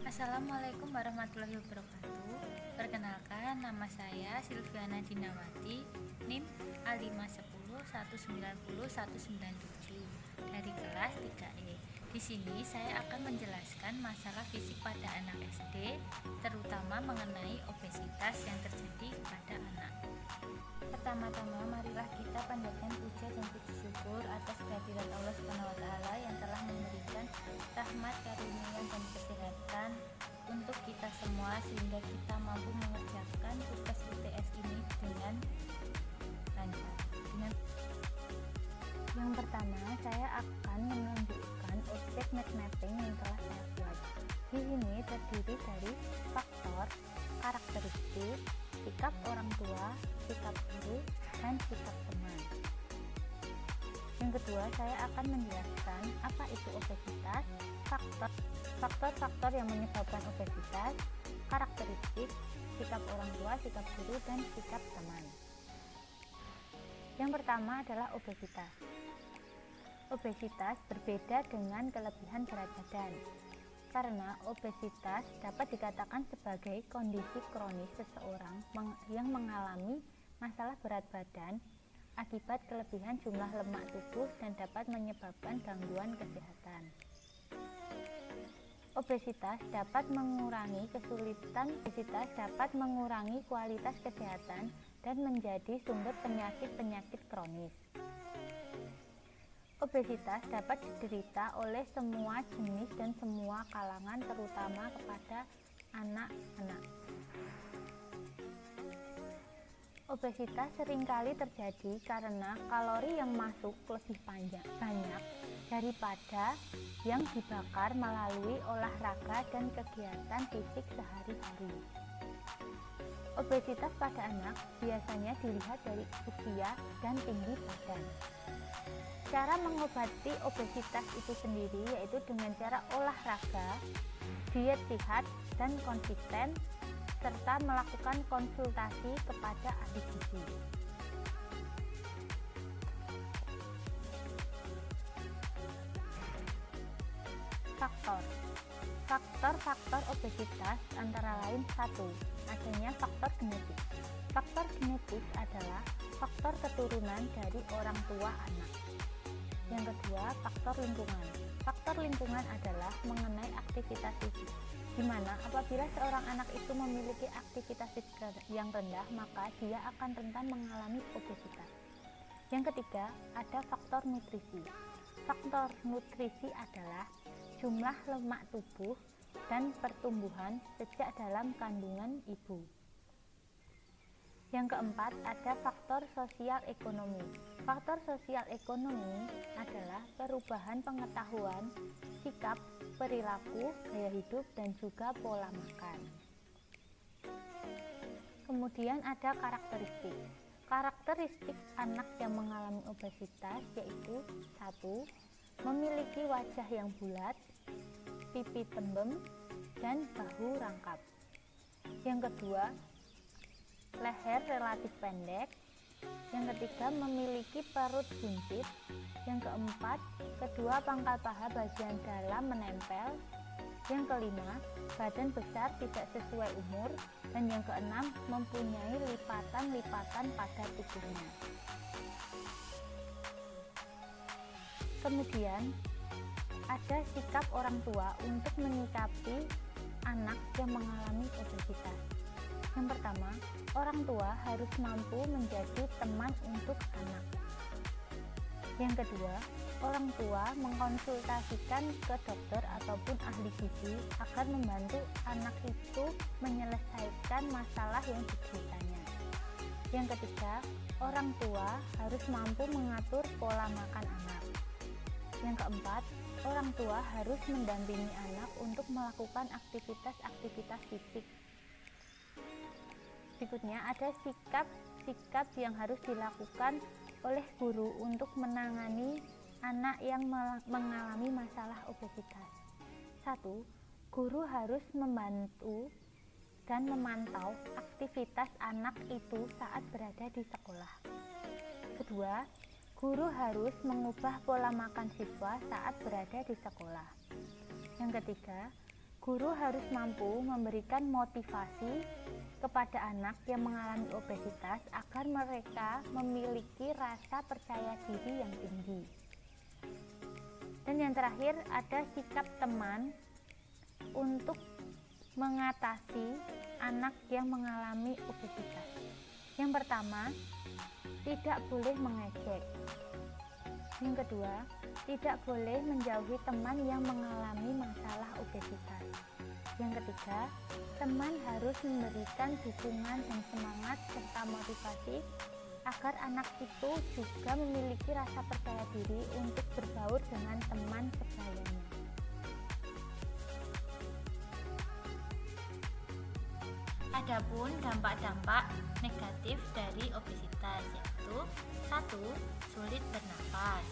Assalamualaikum warahmatullahi wabarakatuh. Perkenalkan, nama saya Silviana Dinawati, NIM A510190-197 dari kelas 3E. Di sini saya akan menjelaskan masalah fisik pada anak SD, terutama mengenai obesitas yang terjadi pada anak. Pertama-tama, marilah kita panjatkan puja dan puji syukur atas kehadirat Allah SWT yang telah memberikan rahmat, karunia, dan kesehatan untuk kita semua sehingga kita mampu mengerjakan tugas UTS ini dengan lancar. Yang pertama, saya akan menunjukkan objek mind mapping yang telah saya buat. Di sini terdiri dari faktor, karakteristik, sikap orang tua, sikap guru, dan sikap teman. Yang kedua, saya akan menjelaskan apa itu obesitas, faktor-faktor yang menyebabkan obesitas, karakteristik, sikap orang tua, sikap guru, dan sikap teman. Yang pertama adalah obesitas. Obesitas berbeda dengan kelebihan berat badan, karena obesitas dapat dikatakan sebagai kondisi kronis seseorang yang mengalami masalah berat badan akibat kelebihan jumlah lemak tubuh dan dapat menyebabkan gangguan kesehatan. Obesitas dapat mengurangi kualitas kesehatan dan menjadi sumber penyakit-penyakit kronis. Obesitas dapat diderita oleh semua jenis dan semua kalangan, terutama kepada anak-anak. Obesitas seringkali terjadi karena kalori yang masuk lebih banyak daripada yang dibakar melalui olahraga dan kegiatan fisik sehari-hari. Obesitas pada anak biasanya dilihat dari usia dan tinggi badan. Cara mengobati obesitas itu sendiri yaitu dengan cara olahraga, diet sehat dan konsisten, serta melakukan konsultasi kepada ahli gizi. Faktor obesitas antara lain: 1. Adanya faktor genetik. Faktor genetik adalah faktor keturunan dari orang tua anak. Yang kedua, faktor lingkungan. Faktor lingkungan adalah mengenai aktivitas fisik, di mana apabila seorang anak itu memiliki aktivitas fisik yang rendah, maka dia akan rentan mengalami obesitas. Yang ketiga, ada faktor nutrisi. Faktor nutrisi adalah jumlah lemak tubuh dan pertumbuhan sejak dalam kandungan ibu. Yang keempat, ada faktor sosial ekonomi. Faktor sosial ekonomi adalah perubahan pengetahuan, sikap, perilaku, gaya hidup, dan juga pola makan. Kemudian ada karakteristik. Karakteristik anak yang mengalami obesitas yaitu: 1. Memiliki wajah yang bulat, pipi tembem, dan bahu rangkap. Yang kedua, leher relatif pendek. Yang ketiga, memiliki perut buncit. Yang keempat, kedua pangkal paha bagian dalam menempel. Yang kelima, badan besar tidak sesuai umur. Dan yang keenam, mempunyai lipatan-lipatan pada tubuhnya. Kemudian ada sikap orang tua untuk menyikapi anak yang mengalami obesitas. Yang pertama, orang tua harus mampu menjadi teman untuk anak. Yang kedua, orang tua mengkonsultasikan ke dokter ataupun ahli gizi agar membantu anak itu menyelesaikan masalah yang dideritanya. Yang ketiga, orang tua harus mampu mengatur pola makan anak. Yang keempat, orang tua harus mendampingi anak untuk melakukan aktivitas fisik. Berikutnya ada sikap yang harus dilakukan oleh guru untuk menangani anak yang mengalami masalah obesitas. 1. Guru harus membantu dan memantau aktivitas anak itu saat berada di sekolah. Kedua, guru harus mengubah pola makan siswa saat berada di sekolah. Yang ketiga, Guru harus mampu memberikan motivasi kepada anak yang mengalami obesitas agar mereka memiliki rasa percaya diri yang tinggi. Dan yang terakhir, ada sikap teman untuk mengatasi anak yang mengalami obesitas. Yang pertama, tidak boleh mengejek. Yang kedua, tidak boleh menjauhi teman yang mengalami masalah obesitas. Yang ketiga, teman harus memberikan dukungan dan semangat serta motivasi agar anak itu juga memiliki rasa percaya diri untuk berbaur dengan teman sebayanya. Adapun dampak-dampak negatif dari obesitas yaitu 1. Sulit bernafas.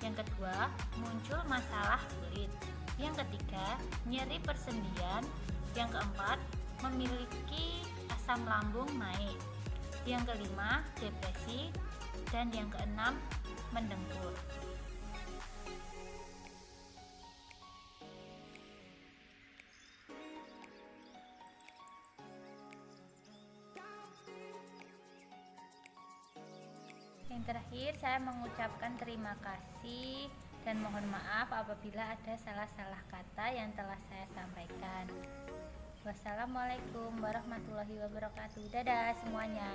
Yang kedua, muncul masalah kulit. Yang ketiga, nyeri persendian. Yang keempat, memiliki asam lambung naik. Yang kelima, depresi. Dan yang keenam, mendengkur. Yang terakhir, saya mengucapkan terima kasih dan mohon maaf apabila ada salah-salah kata yang telah saya sampaikan. Wassalamualaikum warahmatullahi wabarakatuh. Dadah semuanya.